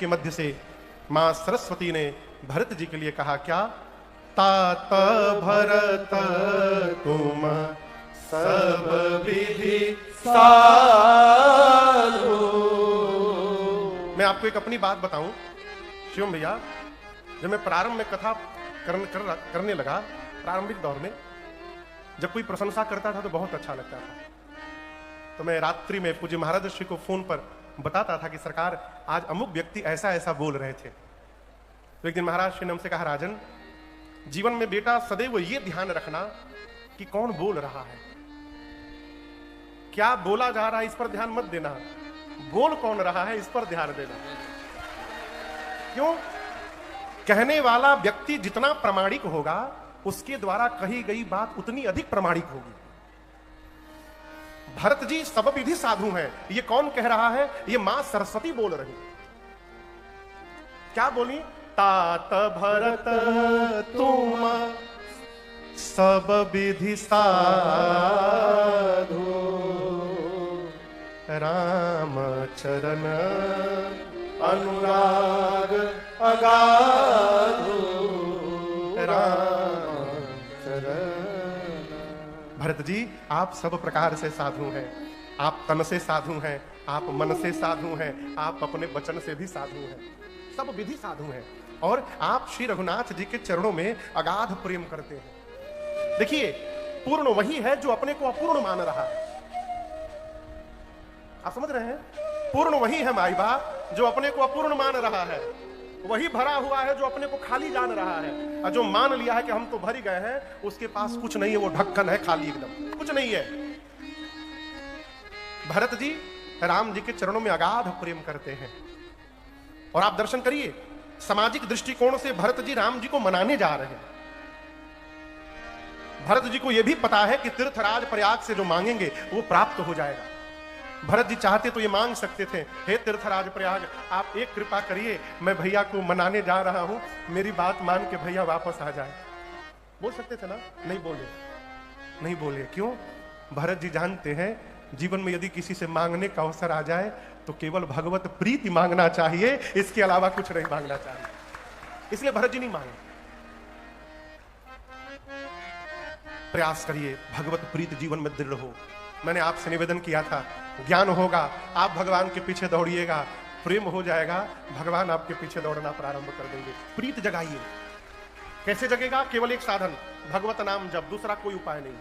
के मध्य से मां सरस्वती ने भरत जी के लिए कहा क्या? तात भरत तुम सब विधि साधु। मैं आपको एक अपनी बात बताऊं शिवम भैया, जब मैं प्रारंभ में कथा करने लगा, प्रारंभिक दौर में जब कोई प्रशंसा करता था तो बहुत अच्छा लगता था। तो मैं रात्रि में पूज्य महाराज श्री को फोन पर बताता था कि सरकार आज अमुक व्यक्ति ऐसा ऐसा बोल रहे थे। तो एक दिन महाराज श्री ने हमसे कहा, राजन जीवन में बेटा सदैव ये ध्यान रखना कि कौन बोल रहा है, क्या बोला जा रहा है इस पर ध्यान मत देना, बोल कौन रहा है इस पर ध्यान देना। क्यों? कहने वाला व्यक्ति जितना प्रामाणिक होगा उसके द्वारा कही गई बात उतनी अधिक प्रामाणिक होगी। भरत जी सब विधि साधु हैं, ये कौन कह रहा है? ये मां सरस्वती बोल रही। क्या बोली? तात भरत तुम सब विधि साधु, राम चरण अनुराग अगाधु, राम चरण। भरत जी आप सब प्रकार से साधु हैं, आप तन से साधु हैं, आप मन से साधु हैं, आप अपने वचन से भी साधु हैं, सब विधि साधु हैं, और आप श्री रघुनाथ जी के चरणों में अगाध प्रेम करते हैं। देखिए पूर्ण वही है जो अपने को अपूर्ण मान रहा है। आप समझ रहे हैं? पूर्ण वही है माई बाप जो अपने को अपूर्ण मान रहा है, वही भरा हुआ है जो अपने को खाली जान रहा है, और जो मान लिया है कि हम तो भर ही गए हैं, उसके पास कुछ नहीं है, वो ढक्कन है खाली, एकदम कुछ नहीं है। भरत जी राम जी के चरणों में अगाध प्रेम करते हैं, और आप दर्शन करिए सामाजिक दृष्टिकोण से भरत जी राम जी को मनाने जा रहे हैं। भरत जी को यह भी पता है कि तीर्थराज प्रयाग से जो मांगेंगे वो प्राप्त हो जाएगा। भरत जी चाहते तो ये मांग सकते थे, हे तीर्थराज प्रयाग आप एक कृपा करिए, मैं भैया को मनाने जा रहा हूं, मेरी बात मान के भैया वापस आ जाए। बोल सकते थे ना? नहीं बोले, नहीं बोले। क्यों? भरत जी जानते हैं जीवन में यदि किसी से मांगने का अवसर आ जाए तो केवल भगवत प्रीति मांगना चाहिए, इसके अलावा कुछ नहीं मांगना चाहिए। इसलिए भरत जी नहीं मांगे। प्रयास करिए भगवत प्रीति जीवन में दृढ़ हो। मैंने आपसे निवेदन किया था, ज्ञान होगा आप भगवान के पीछे दौड़िएगा, प्रेम हो जाएगा भगवान आपके पीछे दौड़ना प्रारंभ कर देंगे। प्रीत जगाइए। कैसे जगेगा? केवल एक साधन, भगवत नाम जप, दूसरा कोई उपाय नहीं।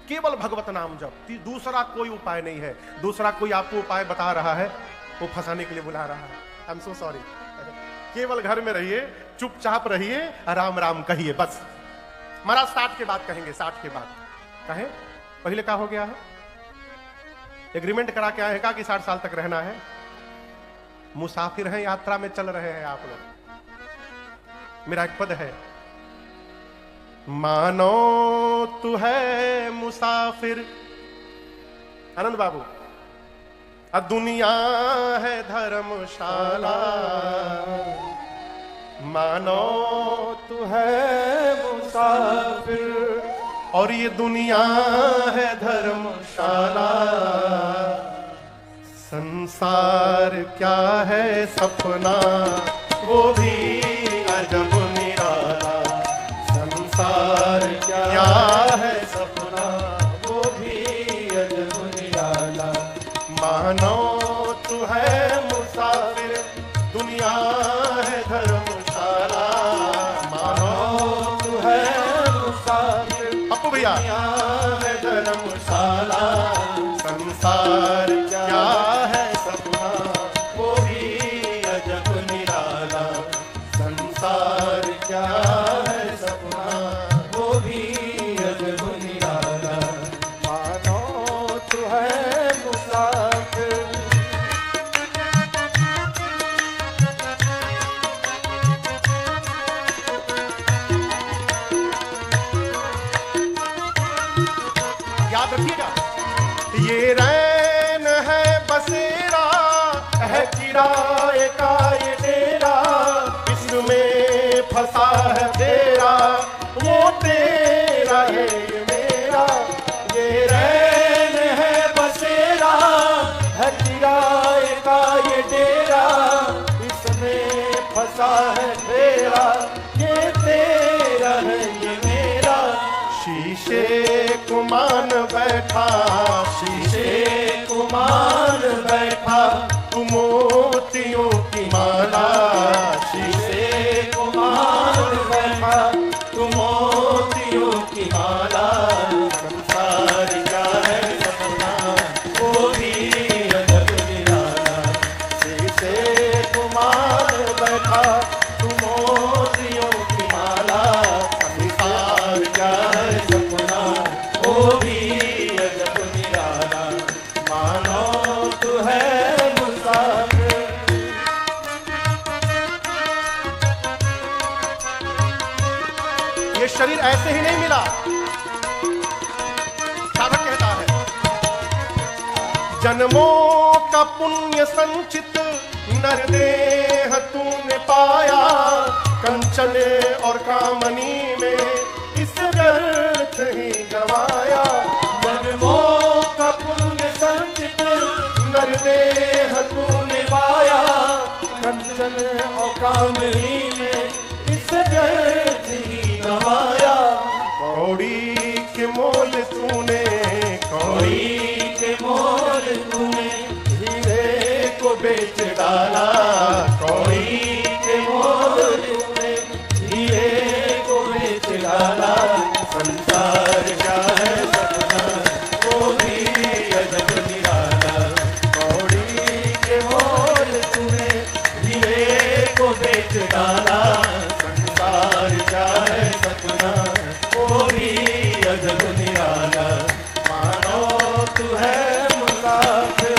केवल भगवत नाम जप, दूसरा कोई उपाय नहीं है। दूसरा कोई आपको उपाय बता रहा है, वो फंसाने के लिए बुला रहा है। I am so sorry. केवल घर में रहिए, चुपचाप रहिए, राम राम कहिए बस। महाराज 60 के बाद कहेंगे, 60 के बाद कहें। पहले क्या हो गया है? एग्रीमेंट करा के आए हैं कि 60 साल तक रहना है। मुसाफिर हैं, यात्रा में चल रहे हैं आप लोग। मेरा एक पद है, मानो तू है मुसाफिर, आनंद बाबू, दुनिया है धर्मशाला, मानो तू है मुसाफिर और ये दुनिया है धर्मशाला। संसार क्या है सपना वो भी अजब निराला। संसार क्या है सपना वो भी अजब निराला। मानो तू है मुसाफिर दुनिया है धर्मशाला। मानो तू है मुसाफिर अपू भैया है धर्मशाला। संसार क्या है सपना वो भी अजब निराला। संसार क्या है सपना वो भी अजब निराला। मानो तू है मुसाफिर। याद रखिएगा, ये रैन है बसेरा है किराए का ये डेरा। इसमें फंसा है तेरा वो तेरा ये मेरा। ये रैन है बसेरा है किराए का ये डेरा। सा है तेरा, ये तेरा है ये मेरा। शीशे को मान बैठा, शीशे को मान बैठा, तू मोतियों की माला। शीशे को मान बैठा, तू मोतियों की माला। संसार क्या है सपना, वो भी अजब निराला। शीशे को मान बैठा, तू मोतियों की माला। संसार क्या है सपना, वो भी अजब निराला। मानो तू है मुसाफिर। ये शरीर ऐसे ही नहीं मिला। साधक कहता है, जन्मों का पुण्य संचित नरदेह तूने पाया। कंचन और कामनी में इस व्यर्थ ही गवाया। जन्मों का पुण्य संचित नरदेह तूने पाया। कंचन और कामनी में इस व्यर्थ ही गवाया। कौड़ी के मोल तूने, कौड़ी के मोल तूने हीरे को बेच डाला। कौड़ी के मोल तूने हीरे को बेच डाला। संसार क्या है सपना, वो भी अजब निराला। कौड़ी के मोल तूने हीरे को बेच डाला। संसार क्या है सपना, वो भी अजब निराला। मानो तू है मुसाफिर।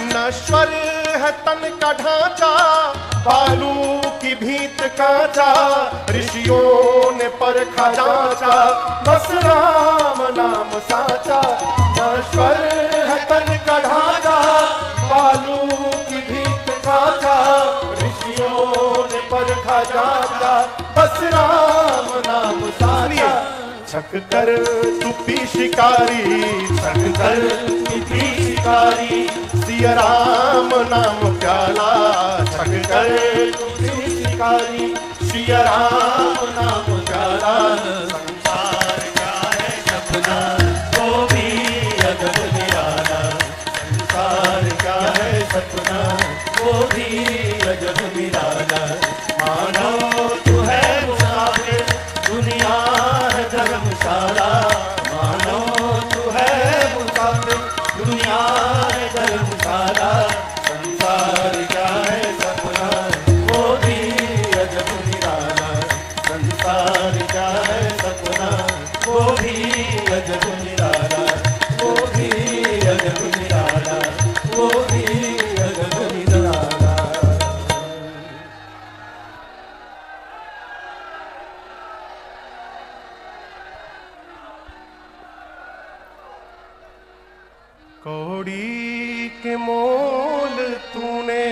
नश्वर है तन का ढांचा, बालू की भीत कांचा। ऋषियों ने परखा जांचा, बस राम नाम साचा। नश्वर है तन का ढांचा, बालू की भीत कांचा। ऋषियों ने परखा जांचा, बस राम नाम साचा। छक कर तू पी शिकारी, छक कर तू पी शिकारी, सिया राम नाम प्याला। छक कर तू पी शिकारी, सिया राम नाम प्याला। संसार क्या है सपना, वो भी अजब निराला। संसार क्या है सपना, वो भी अजब निराला। मानो तू है मुसाफिर, दुनिया है धर्मशाला। मानो तू है मुसाफिर, दुनिया है धर्मशाला। संसार क्या है सपना, वो भी अजब निराला। संसार क्या है सपना, वो भी अजब निराला। वो भी अजब निराला, वो भी अजब निराला। कौड़ी के मोल तूने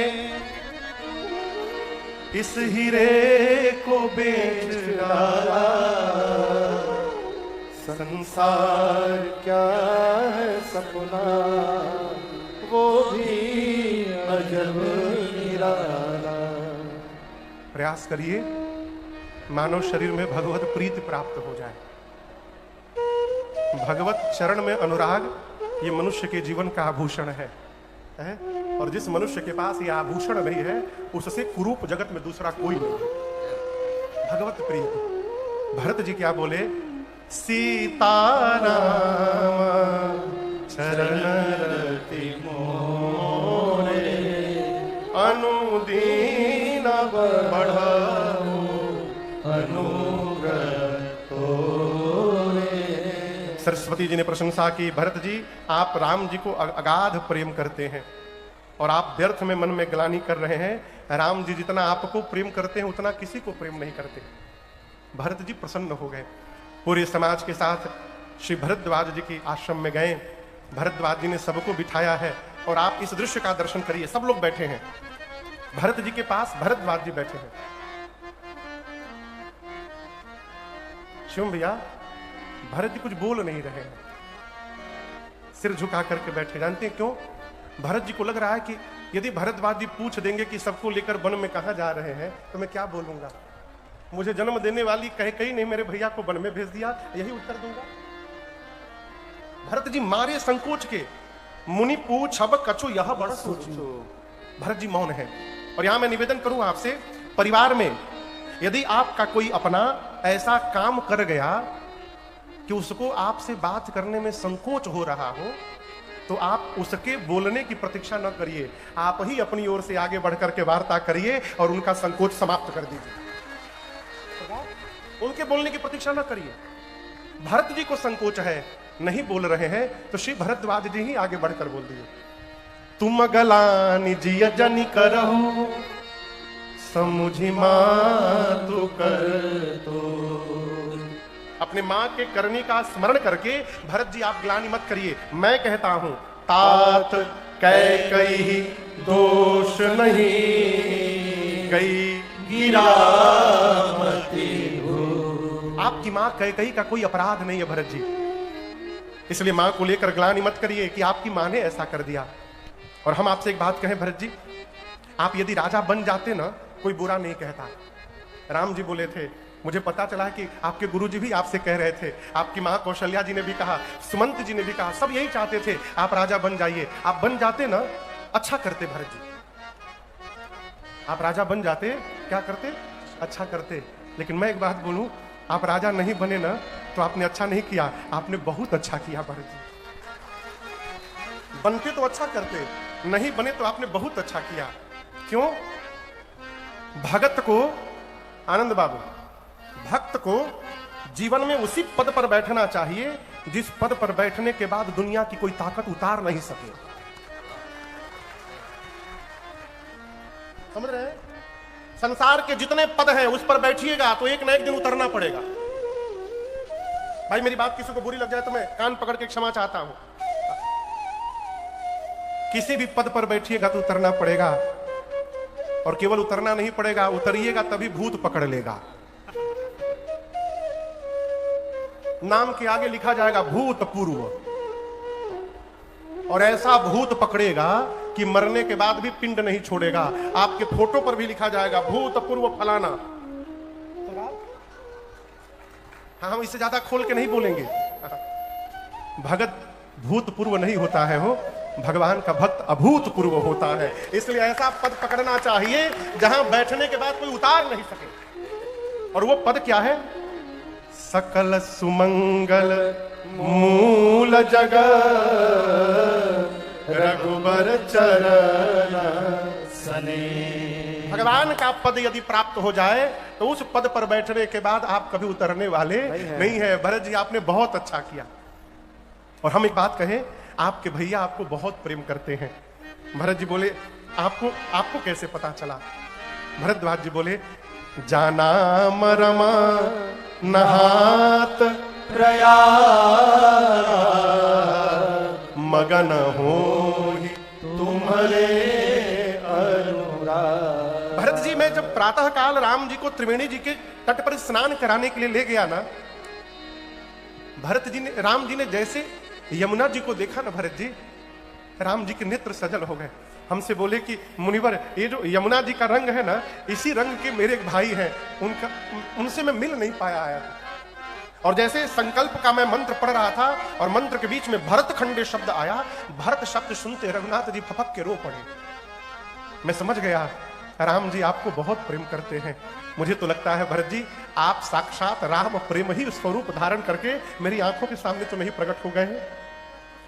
इस हीरे को बेच डाला। संसार क्या है सपना, वो भी अजब निराला। प्रयास करिए मानव शरीर में भगवत प्रीति प्राप्त हो जाए। भगवत चरण में अनुराग ये मनुष्य के जीवन का आभूषण है? और जिस मनुष्य के पास ये आभूषण नहीं है उससे कुरूप जगत में दूसरा कोई नहीं है। भगवत प्रीति। भरत जी क्या बोले? सीताराम चरण रति मोरे, अनुदीन बढ़ाओ अनुग्रह तोरे। सरस्वती जी ने प्रशंसा की, भरत जी आप राम जी को अगाध प्रेम करते हैं और आप व्यर्थ में मन में ग्लानि कर रहे हैं। राम जी जितना आपको प्रेम करते हैं उतना किसी को प्रेम नहीं करते। भरत जी प्रसन्न हो गए। पूरे समाज के साथ श्री भरद्वाज जी की आश्रम में गए। भरद्वाज जी ने सबको बिठाया है और आप इस दृश्य का दर्शन करिए। सब लोग बैठे हैं, भरत जी के पास भरद्वाज जी बैठे हैं। शिवम भैया भरत जी कुछ बोल नहीं रहे हैं, सिर झुका करके बैठे। जानते हैं क्यों? भरत जी को लग रहा है कि यदि भरद्वाज जी पूछ देंगे कि सबको लेकर वन में कहां जा रहे हैं, तो मैं क्या बोलूंगा? मुझे जन्म देने वाली कहीं नहीं मेरे भैया को वन में भेज दिया, यही उत्तर दूंगा। भरत जी मारे संकोच के, मुनि पूछ अब कछु यह बड़ा सोचो। भरत जी मौन है। और यहां मैं निवेदन करूं आपसे, परिवार में यदि आपका कोई अपना ऐसा काम कर गया कि उसको आपसे बात करने में संकोच हो रहा हो, तो आप उसके बोलने की प्रतीक्षा न करिए, आप ही अपनी ओर से आगे बढ़कर के वार्ता करिए और उनका संकोच समाप्त कर दीजिए। उनके बोलने की प्रतीक्षा न करिए। भरत जी को संकोच है, नहीं बोल रहे हैं, तो श्री भरद्वाज जी ही आगे बढ़कर बोल दिए। तुम गलानि जिय जनि करहु समुझि मातु कर तो। अपने मां के करनी का स्मरण करके भरत जी आप ग्लानि मत करिए। मैं कहता हूं तात कैकई दोष नहीं, गई गिरामती हो। आपकी मां कैकई का कोई अपराध नहीं है भरत जी, इसलिए मां को लेकर ग्लानि मत करिए कि आपकी मां ने ऐसा कर दिया। और हम आपसे एक बात कहें भरत जी, आप यदि राजा बन जाते ना, कोई बुरा नहीं कहता। राम जी बोले थे, मुझे पता चला है कि आपके गुरुजी भी आपसे कह रहे थे, आपकी मां कौशल्या जी ने भी कहा, सुमंत जी ने भी कहा, सब यही चाहते थे आप राजा बन जाइए। आप बन जाते ना, अच्छा करते भरत जी, आप राजा बन जाते, क्या करते? अच्छा करते। लेकिन मैं एक बात बोलूं, आप राजा नहीं बने ना, तो आपने अच्छा नहीं किया, आपने बहुत अच्छा किया भरत जी। बनते तो अच्छा करते, नहीं बने तो आपने बहुत अच्छा किया। क्यों? भगत को, आनंद बाबू, भक्त को जीवन में उसी पद पर बैठना चाहिए जिस पद पर बैठने के बाद दुनिया की कोई ताकत उतार नहीं सके। समझ रहे हैं? संसार के जितने पद हैं उस पर बैठिएगा तो एक न एक दिन उतरना पड़ेगा। भाई मेरी बात किसी को बुरी लग जाए तो मैं कान पकड़ के क्षमा चाहता हूं। किसी भी पद पर बैठिएगा तो उतरना पड़ेगा, और केवल उतरना नहीं पड़ेगा, उतरिएगा तभी भूत पकड़ लेगा। नाम के आगे लिखा जाएगा भूतपूर्व, और ऐसा भूत पकड़ेगा कि मरने के बाद भी पिंड नहीं छोड़ेगा। आपके फोटो पर भी लिखा जाएगा भूतपूर्व फलाना। हाँ, हम इससे ज्यादा खोल के नहीं बोलेंगे। भगत भूतपूर्व नहीं होता है, हो भगवान का भक्त अभूतपूर्व होता है। इसलिए ऐसा पद पकड़ना चाहिए जहां बैठने के बाद कोई उतार नहीं सके। और वो पद क्या है? सकल सुमंगल मूल जगत रघुबर चरण सने। भगवान का पद यदि प्राप्त हो जाए तो उस पद पर बैठने के बाद आप कभी उतरने वाले नहीं है। भरत जी आपने बहुत अच्छा किया। और हम एक बात कहें, आपके भैया आपको बहुत प्रेम करते हैं। भरत जी बोले, आपको कैसे पता चला? भरद्वाज जी बोले, जाना मरमा नहात प्रयाग मगन होहि तुम्हारे अनुराग। भरत जी, मैं जब प्रातः काल राम जी को त्रिवेणी जी के तट पर स्नान कराने के लिए ले गया ना, राम जी ने जैसे यमुना जी को देखा ना भरत जी, राम जी के नेत्र सजल हो गए। हमसे बोले कि मुनिवर, ये जो यमुना जी का रंग है ना, इसी रंग के मेरे एक भाई हैं, उनसे मैं मिल नहीं पाया आया। और जैसे संकल्प का मैं मंत्र पढ़ रहा था और मंत्र के बीच में भरत खंडे शब्द आया, भरत शब्द सुनते रघुनाथ जी फपक के रो पड़े। मैं समझ गया राम जी आपको बहुत प्रेम करते हैं। मुझे तो लगता है भरत जी, आप साक्षात राम प्रेम ही स्वरूप धारण करके मेरी आंखों के सामने तो नहीं प्रकट हो गए हैं।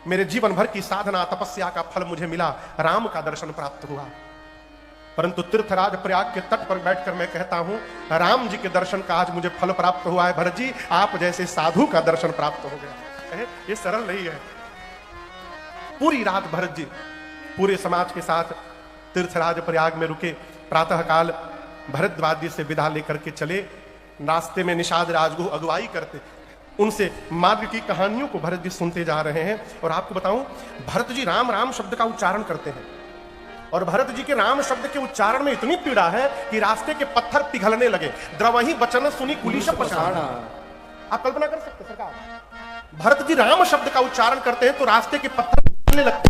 मेरे जीवन भर की साधना तपस्या का फल मुझे मिला, राम का दर्शन प्राप्त हुआ। परंतु तीर्थराज प्रयाग के तट पर बैठकर मैं कहता हूं, राम जी के दर्शन का आज मुझे फल प्राप्त हुआ है। भरत जी, आप जैसे साधु का दर्शन प्राप्त हो गया। ये सरल नहीं है। पूरी रात भरत जी पूरे समाज के साथ तीर्थराज प्रयाग में रुके। प्रातः काल भरद्वाज जी से विदा लेकर के चले। रास्ते में निषाद राजगुह अगुवाई करते, उनसे मार्ग की कहानियों को भरत जी सुनते जा रहे हैं। और आपको बताऊं, भरत जी राम राम शब्द का उच्चारण करते हैं, और भरत जी के राम शब्द के उच्चारण में इतनी पीड़ा है कि रास्ते के पत्थर पिघलने लगे। द्रवही वचन सुनी कुलिश पछाड़ा। आप कल्पना कर सकते हैं सरकार, भरत जी राम शब्द का उच्चारण करते हैं तो रास्ते के पत्थर हिलने लगते